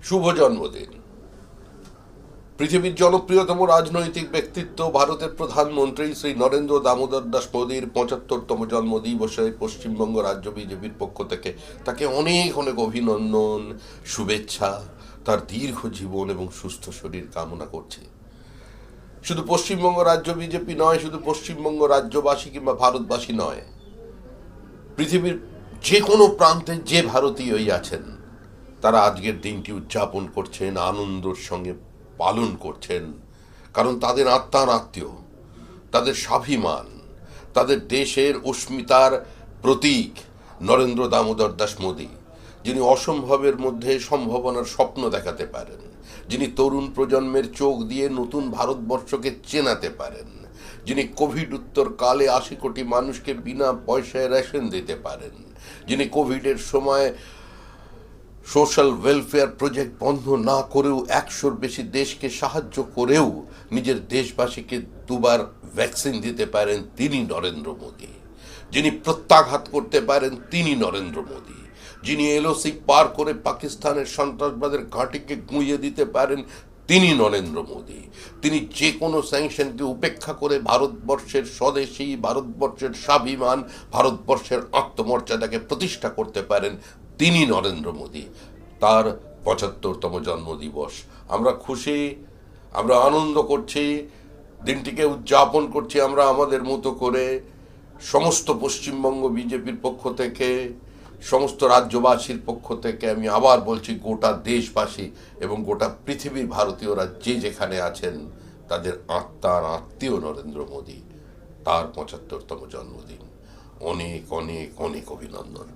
শুভ জন্মদিন। পৃথিবীর জনপ্রিয়তম রাজনৈতিক ব্যক্তিত্ব ভারতের প্রধানমন্ত্রী শ্রী নরেন্দ্র দামোদর দাস মোদীর ৭৫তম জন্মদিবসে পশ্চিমবঙ্গ রাজ্য বিজেপির পক্ষ থেকে তাকে অনেক অনেক অভিনন্দন, শুভেচ্ছা, তার দীর্ঘ জীবন এবং সুস্থ শরীর কামনা করছে। শুধু পশ্চিমবঙ্গ রাজ্য বিজেপি নয়, শুধু পশ্চিমবঙ্গ রাজ্যবাসী কিংবা ভারতবাসী নয়, পৃথিবীর যে কোনো প্রান্তে যে ভারতীয়ই আছেন তারা আজকের দিনটি উদযাপন করছেন, আনন্দের সঙ্গে পালন করছেন। কারণ তাদের আত্মার আত্মীয়, তাদের স্বাভিমান, তাদের দেশের অস্মিতার প্রতীক নরেন্দ্র দামোদর দাস মোদী, যিনি অসম্ভবের মধ্যে সম্ভাবনার স্বপ্ন দেখাতে পারেন, যিনি তরুণ প্রজন্মের চোখ দিয়ে নতুন ভারতবর্ষকে চেনাতে পারেন, যিনি কোভিড উত্তর কালে ৮০ কোটি মানুষকে বিনা পয়সায় রেশন দিতে পারেন, যিনি কোভিডের সময় সোশ্যাল ওয়েলফেয়ার প্রজেক্ট বন্ধ না করেও ১০০-র বেশি দেশকে সাহায্য করেও নিজের দেশবাসীকে ২বার ভ্যাকসিন দিতে পারেন, তিনি নরেন্দ্র মোদী। যিনি প্রত্যাঘাত করতে পারেন, তিনি নরেন্দ্র মোদী। যিনি এলওসি পার করে পাকিস্তানের সন্ত্রাসবাদের ঘাঁটিকে গুঁড়িয়ে দিতে পারেন, তিনি নরেন্দ্র মোদী। তিনি যে কোনো স্যাংশনকে উপেক্ষা করে ভারতবর্ষের স্বদেশী, ভারতবর্ষের স্বাভিমান, ভারতবর্ষের আত্মমর্যাদাকে প্রতিষ্ঠা করতে পারেন, তিনি নরেন্দ্র মোদী। তার ৭৫তম জন্মদিবস। আমরা খুশি, আমরা আনন্দ করছি, দিনটিকে উদযাপন করছি আমরা আমাদের মতো করে। সমস্ত পশ্চিমবঙ্গ বিজেপির পক্ষ থেকে, সমস্ত রাজ্যবাসীর পক্ষ থেকে আমি আবার বলছি, গোটা দেশবাসী এবং গোটা পৃথিবীর ভারতীয়রা যে যেখানে আছেন তাদের আত্মার আত্মীয় নরেন্দ্র মোদী, তার ৭৫তম জন্মদিন। অনেক অনেক অনেক অভিনন্দন।